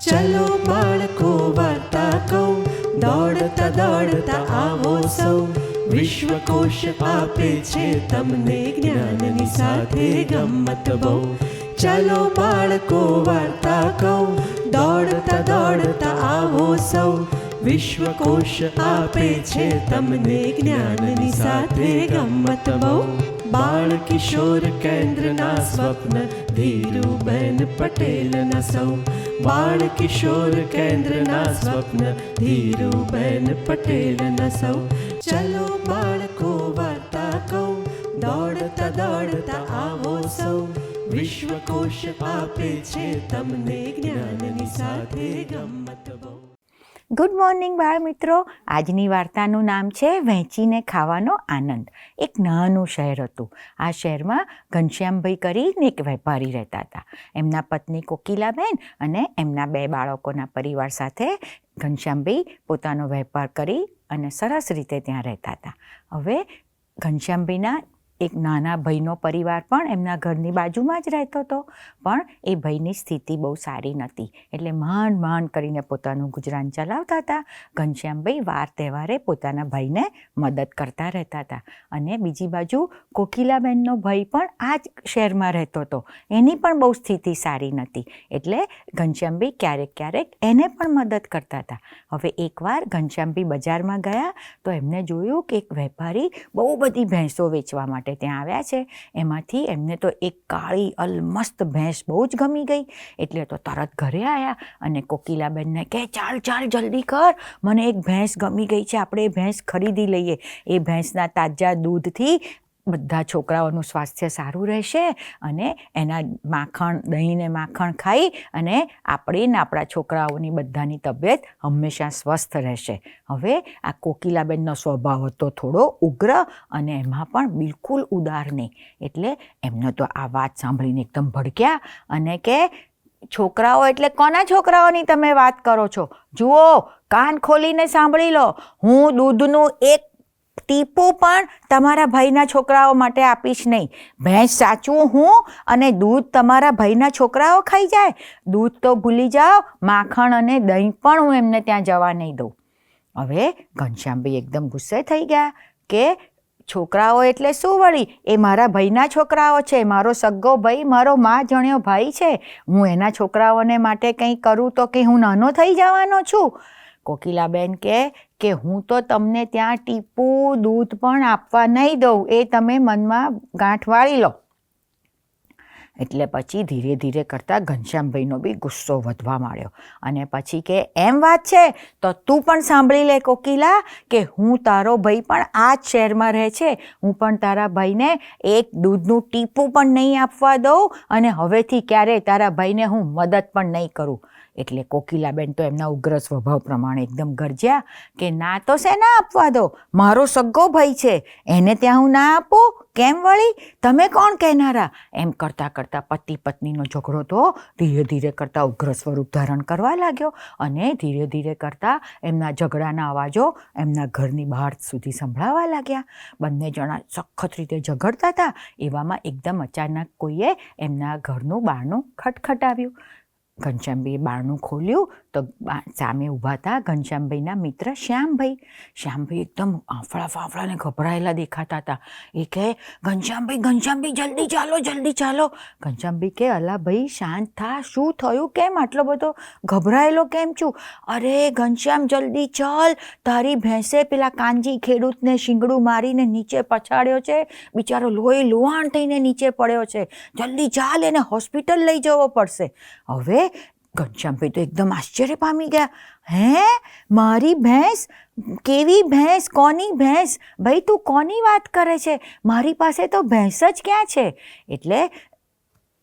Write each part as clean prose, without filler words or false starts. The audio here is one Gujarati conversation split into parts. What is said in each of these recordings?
ચલો બાળકો વાર્તા કહું, દોડતા દોડતા આવો સૌ. વિશ્વકોશ આપે છે તમને જ્ઞાનની સાથે ગમ્મત બહુ. ચલો બાળકો વાર્તા કહું, દોડતા દોડતા આવો સૌ. વિશ્વકોશ આપે છે તમને જ્ઞાનની સાથે ગમ્મત બહુ. બાળ કિશોર કેન્દ્રના સ્વપ્ન ધીરુબેન પટેલના સૌ. બાળ કિશોર કેન્દ્રના સ્વપ્ન ધીરુબેન પટેલના સૌ. ચલો બાળકો વાર્તા કહું, દોડતા દોડતા આવો સૌ. વિશ્વકોશ આપે છે તમને જ્ઞાનની સાથે ગમ્મત બહુ. ગુડ મોર્નિંગ બાળ મિત્રો. આજની વાર્તાનું નામ છે વહેંચીને ખાવાનો આનંદ. એક નાનું શહેર હતું. આ શહેરમાં ઘનશ્યામભાઈ કરીને એક વેપારી રહેતા હતા. એમના પત્ની કોકિલાબેન અને એમના 2 બાળકોના પરિવાર સાથે ઘનશ્યામભાઈ પોતાનો વેપાર કરી અને સરસ રીતે ત્યાં રહેતા હતા. હવે ઘનશ્યામભાઈના એક નાના ભાઈનો પરિવાર પણ એમના ઘરની બાજુમાં જ રહેતો હતો, પણ એ ભાઈની સ્થિતિ બહુ સારી નહોતી, એટલે માંડ માંડ કરીને પોતાનું ગુજરાન ચલાવતા હતા. ઘનશ્યામભાઈ વાર તહેવારે પોતાના ભાઈને મદદ કરતા રહેતા હતા. અને બીજી બાજુ કોકિલાબેનનો ભાઈ પણ આ જ શહેરમાં રહેતો હતો. એની પણ બહુ સ્થિતિ સારી નહોતી, એટલે ઘનશ્યામભાઈ ક્યારેક ક્યારેક એને પણ મદદ કરતા હતા. હવે એકવાર ઘનશ્યામભાઈ બજારમાં ગયા તો એમને જોયું કે એક વેપારી બહુ બધી ભેંસો વેચવા માટે ત્યાં આવ્યા છે. એમાંથી એમને તો એક કાળી અલમસ્ત ભેંસ બહુ જ ગમી ગઈ, એટલે તો તરત ઘરે આવ્યા અને કોકિલાબેનને કહે, ચાલ ચાલ જલ્દી કર, મને એક ભેંસ ગમી ગઈ છે, આપણે એ ભેંસ ખરીદી લઈએ. એ ભેંસના તાજા દૂધથી બધા છોકરાઓનું સ્વાસ્થ્ય સારું રહેશે અને એના માખણ, દહીં ને માખણ ખાઈ અને આપણે ને આપણા છોકરાઓની બધાની તબિયત હંમેશા સ્વસ્થ રહેશે. હવે આ કોકિલાબેનનો સ્વભાવ હતો થોડો ઉગ્ર અને એમાં પણ બિલકુલ ઉદાર નહીં, એટલે એમને તો આ વાત સાંભળીને એકદમ ભડક્યા અને કે, છોકરાઓ એટલે કોના છોકરાઓની તમે વાત કરો છો? જુઓ, કાન ખોલીને સાંભળી લો, હું દૂધનું એક ટીપું પણ તમારા ભાઈના છોકરાઓ માટે આપીશ નહીં. ભેંસ સાચવું હું અને દૂધ તમારા ભાઈના છોકરાઓ ખાઈ જાય. દૂધ તો ભૂલી જાઓ, માખણ અને દહીં પણ હું એમને ત્યાં જવા નહીં દઉં. હવે ઘનશ્યામભાઈ એકદમ ગુસ્સે થઈ ગયા કે, છોકરાઓ એટલે શું વળી? એ મારા ભાઈના છોકરાઓ છે, મારો સગ્ગો ભાઈ, મારો માં જણ્યો ભાઈ છે. હું એના છોકરાઓને માટે કંઈ કરું તો કે હું નાનો થઈ જવાનો છું? કોકિલાબેન કે હું તો તમને ત્યાં ટીપું દૂધ પણ આપવા નહીં દઉં, એ તમે મનમાં ગાંઠ વાળી લો. એટલે પછી ધીરે ધીરે કરતાં ઘનશ્યામભાઈનો બી ગુસ્સો વધવા માંડ્યો અને પછી કે, એમ વાત છે તો તું પણ સાંભળી લે કોકિલા, કે હું તારો ભાઈ પણ આ જ શહેરમાં રહે છે. હું પણ તારા ભાઈને એક દૂધનું ટીપું પણ નહીં આપવા દઉં અને હવેથી ક્યારેય તારા ભાઈને હું મદદ પણ નહીં કરું. એટલે કોકિલાબેન તો એમના ઉગ્ર સ્વભાવ પ્રમાણે એકદમ ગરજ્યા કે, ના તો શેના આપવા દો, મારો સગ્ગો ભાઈ છે, એને ત્યાં હું ના આપું? કેમ વળી? તમે કોણ કહેનારા? એમ કરતાં કરતાં પતિ પત્નીનો ઝઘડો તો ધીરે ધીરે કરતાં ઉગ્ર સ્વરૂપ ધારણ કરવા લાગ્યો અને ધીરે ધીરે કરતાં એમના ઝઘડાના અવાજો એમના ઘરની બહાર સુધી સંભળાવા લાગ્યા. બંને જણા સખત રીતે ઝઘડતા હતા. એવામાં એકદમ અચાનક કોઈએ એમના ઘરનું બારણું ખટખટાવ્યું. ઘનશ્યામભાઈએ બારણું ખોલ્યું તો સામે ઊભા હતા ઘનશ્યામભાઈના મિત્ર શ્યામભાઈ. શ્યામભાઈ એકદમ આંફળા ફાંફળાને ગભરાયેલા દેખાતા હતા. એ કહે, ઘનશ્યામભાઈ જલ્દી ચાલો, જલ્દી ચાલો. ઘનશ્યામભાઈ કહે, અલા ભાઈ શાંત થા, શું થયું? કેમ આટલો બધો ગભરાયેલો કેમ છું? અરે ઘનશ્યામ જલ્દી ચાલ, તારી ભેંસે પેલા કાનજી ખેડૂતને શીંગડું મારીને નીચે પછાડ્યો છે, બિચારો લોહી લુહાણ થઈને નીચે પડ્યો છે, જલ્દી ચાલ, એને હોસ્પિટલ લઈ જવો પડશે. હવે ઘનશ્યામભાઈ તો એકદમ આશ્ચર્ય પામી ગયા. હે, મારી ભેંસ? કેવી ભેંસ? કોની ભેંસ? ભાઈ તું કોની વાત કરે છે? મારી પાસે તો ભેંસ જ ક્યાં છે? એટલે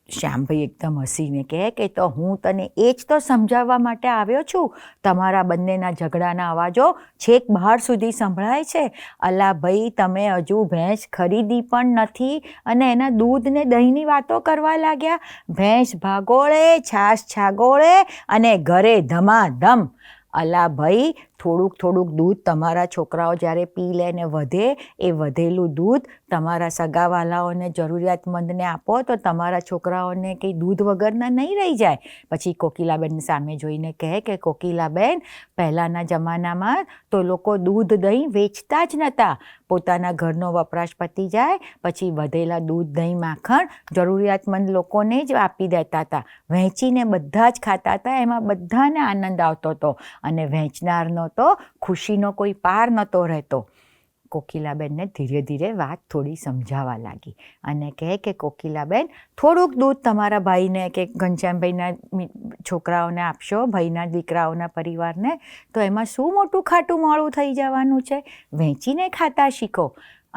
શ્યામભાઈ એકદમ હસીને કહે કે, તો હું તને એ જ તો સમજાવવા માટે આવ્યો છું. તમારા બંનેના ઝઘડાના અવાજો છેક બહાર સુધી સંભળાય છે. અલા ભાઈ, તમે હજુ ભેંસ ખરીદી પણ નથી અને એના દૂધ ને દહીંની વાતો કરવા લાગ્યા. ભેંસ ભાગોળે, છાશ છાગોળે અને ઘરે ધમાધમ. અલા ભાઈ, થોડુંક થોડુંક દૂધ તમારા છોકરાઓ જ્યારે પી લે ને વધે, એ વધેલું દૂધ તમારા સગાવાલાઓને જરૂરિયાતમંદને આપો તો તમારા છોકરાઓને કંઈ દૂધ વગરના નહીં રહી જાય. પછી કોકિલાબેન સામે જોઈને કહે કે કોકિલાબેન, પહેલાંના જમાનામાં તો લોકો દૂધ દહીં વેચતા જ નહોતા. પોતાના ઘરનો વપરાશ પતી જાય પછી વધેલા દૂધ દહીં માખણ જરૂરિયાતમંદ લોકોને જ આપી દેતા હતા. વહેંચીને બધા જ ખાતા હતા. એમાં બધાને આનંદ આવતો હતો અને વહેંચનારનો તો ખુશીનો કોઈ પાર નહોતો રહેતો. કોકિલાબેનને ધીરે ધીરે વાત થોડી સમજાવવા લાગી અને કહે કે કોકિલાબેન, થોડુંક દૂધ તમારા ભાઈને કે ઘનશ્યામભાઈના છોકરાઓને આપશો, ભાઈના દીકરાઓના પરિવારને, તો એમાં શું મોટું ખાટું મોડું થઈ જવાનું છે? વહેંચીને ખાતા શીખો.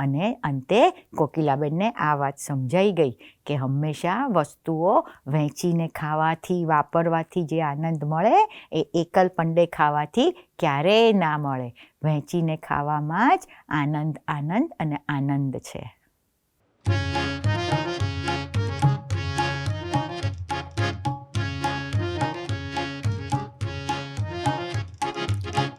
અને અંતે કોકિલાબેનને આ વાત સમજાઈ ગઈ કે હંમેશા વસ્તુઓ વહેંચીને ખાવાથી, વાપરવાથી જે આનંદ મળે એ એકલ પંડે ખાવાથી ક્યારેય ના મળે. વહેંચીને ખાવામાં જ આનંદ આનંદ અને આનંદ છે.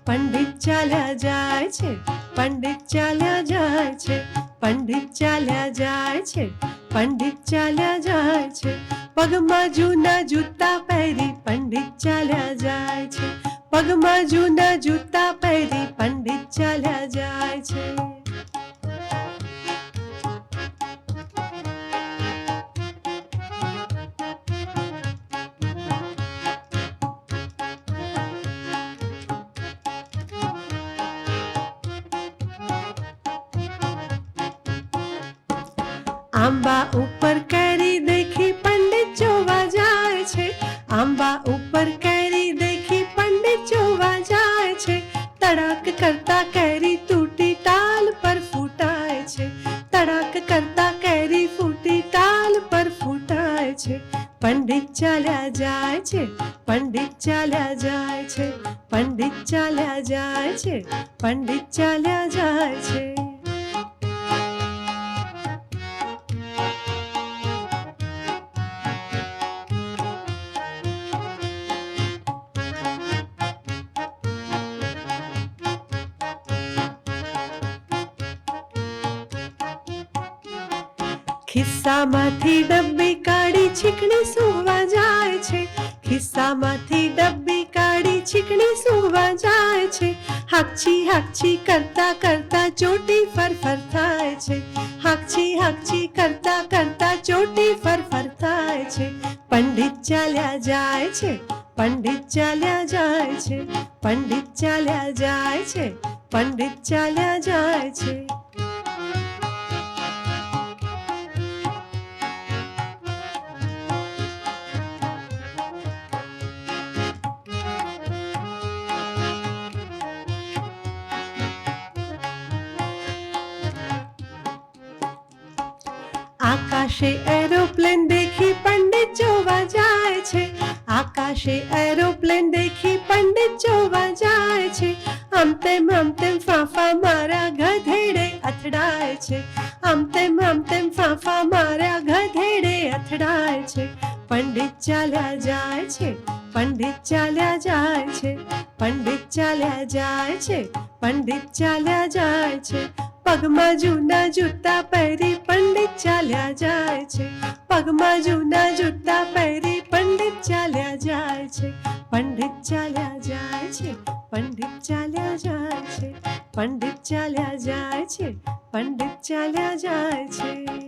પંડિત ચાલ્યા જાય છે, પંડિત ચાલ્યા જાય છે, પંડિત ચાલ્યા જાય છે, પંડિત ચાલ્યા જાય છે, પગમાં જૂના જૂતા પહેરી પંડિત ચાલ્યા જાય છે, પગમાં જૂના જૂતા પહેરી પંડિત ચાલ્યા જાય છે. આંબા ઉપર કેરી દેખી પંડિત જોવા જાય છે, આંબા ઉપર કેરી દેખી પંડિત જોવા જાય છે, તડાક કરતા કેરી તૂટી ટાલ પર ફૂટાય છે, તડાક કરતા કેરી ફૂટી ટાલ પર ફૂટાય છે. પંડિત ચાલ્યા જાય છે, પંડિત ચાલ્યા જાય છે, પંડિત ચાલ્યા જાય છે, પંડિત ચાલ્યા જાય છે. ખિસ્સામાંથી ડબ્બી કાઢી છીકણી સૂવા જાય છે, ખિસ્સામાંથી ડબ્બી કાઢી છીકણી સૂવા જાય છે, હાકછી હાકછી કરતા કરતા ચોટી ફરફર થાય છે, હાકછી હાકછી કરતા કરતા ચોટી ફરફર થાય છે. પંડિત ચાલ્યા જાય છે, પંડિત ચાલ્યા જાય છે, પંડિત ચાલ્યા જાય છે, પંડિત ચાલ્યા જાય છે. આકાશે એરોપ્લેન દેખી પંડિત જોવા જાય છે, આકાશે એરોપ્લેન દેખી પંડિત જોવા જાય છે, આમ તેમ ફાંફા મારા ગધેડે અથડાય છે, આમ તેમ ફાંફા મારા ગધેડે અથડાય છે. પંડિત ચાલ્યા જાય છે, પંડિત ચાલ્યા જાય છે, પંડિત ચાલ્યા જાય છે, પંડિત ચાલ્યા જાય છે, પગમાં જૂના જૂતા પહેરી પંડિત ચાલ્યા જાય છે, પગમાં જૂના જૂતા પહેરી પંડિત ચાલ્યા જાય છે. પંડિત ચાલ્યા જાય છે, પંડિત ચાલ્યા જાય છે, પંડિત ચાલ્યા જાય છે, પંડિત ચાલ્યા જાય છે.